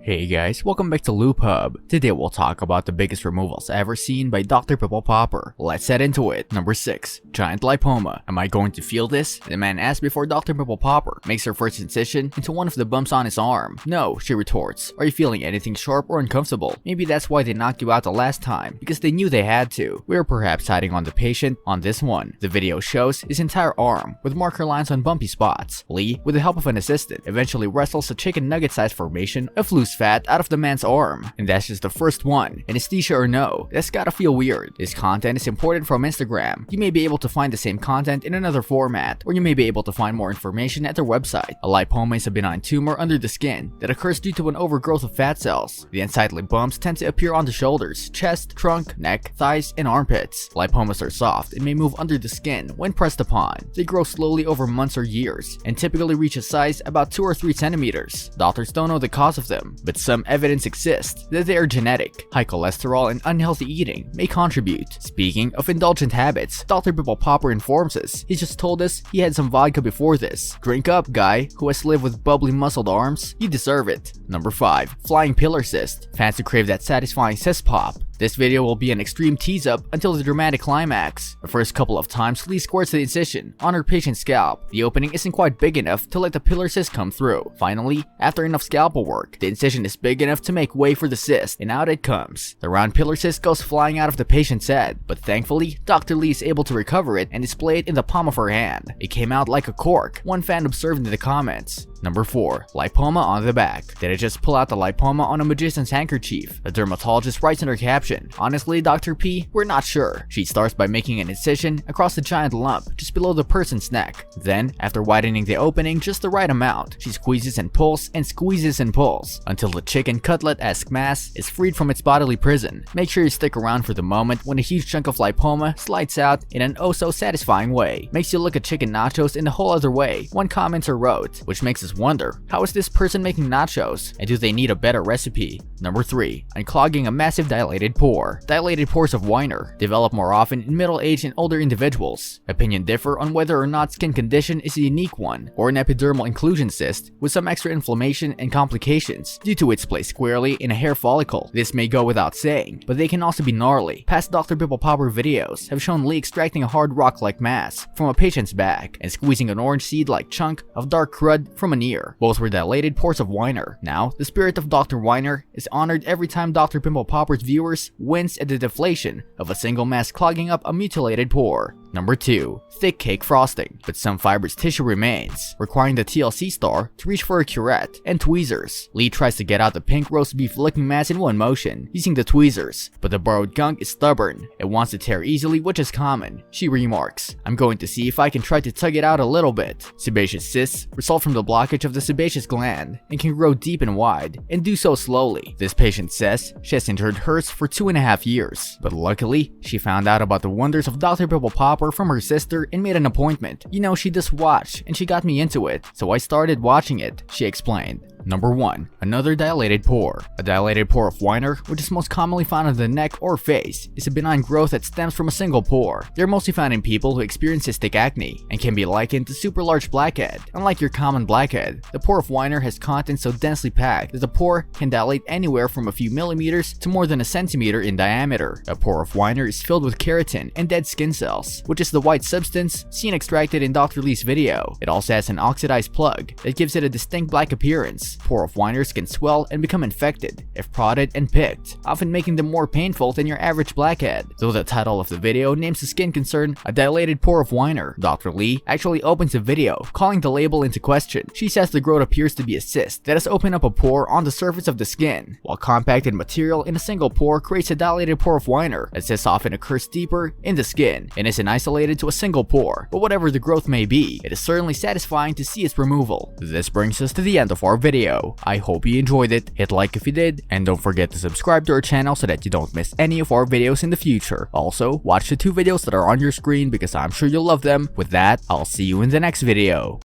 Hey guys, welcome back to Loop Hub. Today we'll talk about the biggest removals ever seen by Dr. Pimple Popper. Let's head into it. Number 6. Giant lipoma. Am I going to feel this? The man asked before Dr. Pimple Popper makes her first incision into one of the bumps on his arm. No, she retorts. Are you feeling anything sharp or uncomfortable? Maybe that's why they knocked you out the last time, because they knew they had to. We were perhaps hiding on the patient on this one. The video shows his entire arm with marker lines on bumpy spots. Lee, with the help of an assistant, eventually wrestles a chicken nugget-sized formation of loose fat out of the man's arm. And that's just the first one. Anesthesia or no, that's gotta feel weird. This content is imported from Instagram. You may be able to find the same content in another format, or you may be able to find more information at their website. A lipoma is a benign tumor under the skin that occurs due to an overgrowth of fat cells. The unsightly bumps tend to appear on the shoulders, chest, trunk, neck, thighs, and armpits. Lipomas are soft and may move under the skin when pressed upon. They grow slowly over months or years, and typically reach a size about 2 or 3 centimeters. Doctors don't know the cause of them, but some evidence exists that they are genetic. High cholesterol and unhealthy eating may contribute. Speaking of indulgent habits, Dr. Pimple Popper informs us he just told us he had some vodka before this. Drink up, guy who has lived with bubbly muscled arms. You deserve it. Number 5. Flying pillar cyst. Fans who crave that satisfying cyst pop. This video will be an extreme tease-up until the dramatic climax. The first couple of times Lee squirts the incision on her patient's scalp. The opening isn't quite big enough to let the pillar cyst come through. Finally, after enough scalpel work, the incision is big enough to make way for the cyst, and out it comes. The round pillar cyst goes flying out of the patient's head, but thankfully, Dr. Lee is able to recover it and display it in the palm of her hand. It came out like a cork, one fan observed in the comments. Number 4. Lipoma on the back. Did I just pull out the lipoma on a magician's handkerchief? The dermatologist writes in her caption, honestly, Dr. P, we're not sure. She starts by making an incision across the giant lump just below the person's neck. Then, after widening the opening just the right amount, she squeezes and pulls and squeezes and pulls until the chicken cutlet-esque mass is freed from its bodily prison. Make sure you stick around for the moment when a huge chunk of lipoma slides out in an oh-so-satisfying way. Makes you look at chicken nachos in a whole other way, one commenter wrote, which makes us wonder, how is this person making nachos, and do they need a better recipe? Number 3. Unclogging a massive dilated pore. Dilated pores of Weiner develop more often in middle-aged and older individuals. Opinion differ on whether or not skin condition is a unique one, or an epidermal inclusion cyst with some extra inflammation and complications due to its place squarely in a hair follicle. This may go without saying, but they can also be gnarly. Past Dr. Pimple Popper videos have shown Lee extracting a hard rock-like mass from a patient's back and squeezing an orange seed-like chunk of dark crud from an ear. Both were dilated pores of Weiner. Now, the spirit of Dr. Weiner is honored every time Dr. Pimple Popper's viewers wince at the deflation of a single mass clogging up a mutilated pore. Number 2. Thick cake frosting, but some fibrous tissue remains, requiring the TLC star to reach for a curette and tweezers. Lee tries to get out the pink roast beef looking mass in one motion, using the tweezers, but the borrowed gunk is stubborn. It wants to tear easily, which is common. She remarks, I'm going to see if I can try to tug it out a little bit. Sebaceous cysts result from the blockage of the sebaceous gland and can grow deep and wide, and do so slowly. This patient says she has endured hers for 2.5 years, but luckily, she found out about the wonders of Dr. Pimple Popper from her sister and made an appointment. You know, she does watch, and she got me into it, so I started watching it, she explained. Number 1. Another dilated pore. A dilated pore of Weiner, which is most commonly found on the neck or face, is a benign growth that stems from a single pore. They're mostly found in people who experience cystic acne and can be likened to super large blackhead. Unlike your common blackhead, the pore of Weiner has content so densely packed that the pore can dilate anywhere from a few millimeters to more than a centimeter in diameter. A pore of Weiner is filled with keratin and dead skin cells, which is the white substance seen extracted in Dr. Lee's video. It also has an oxidized plug that gives it a distinct black appearance. Pore of Weiners can swell and become infected if prodded and picked, often making them more painful than your average blackhead. Though the title of the video names the skin concern a dilated pore of Weiner, Dr. Lee actually opens the video, calling the label into question. She says the growth appears to be a cyst that has opened up a pore on the surface of the skin, while compacted material in a single pore creates a dilated pore of Weiner. A cyst often occurs deeper in the skin and isn't isolated to a single pore, but whatever the growth may be, it is certainly satisfying to see its removal. This brings us to the end of our video. I hope you enjoyed it, hit like if you did, and don't forget to subscribe to our channel so that you don't miss any of our videos in the future. Also, watch the 2 videos that are on your screen because I'm sure you'll love them. With that, I'll see you in the next video.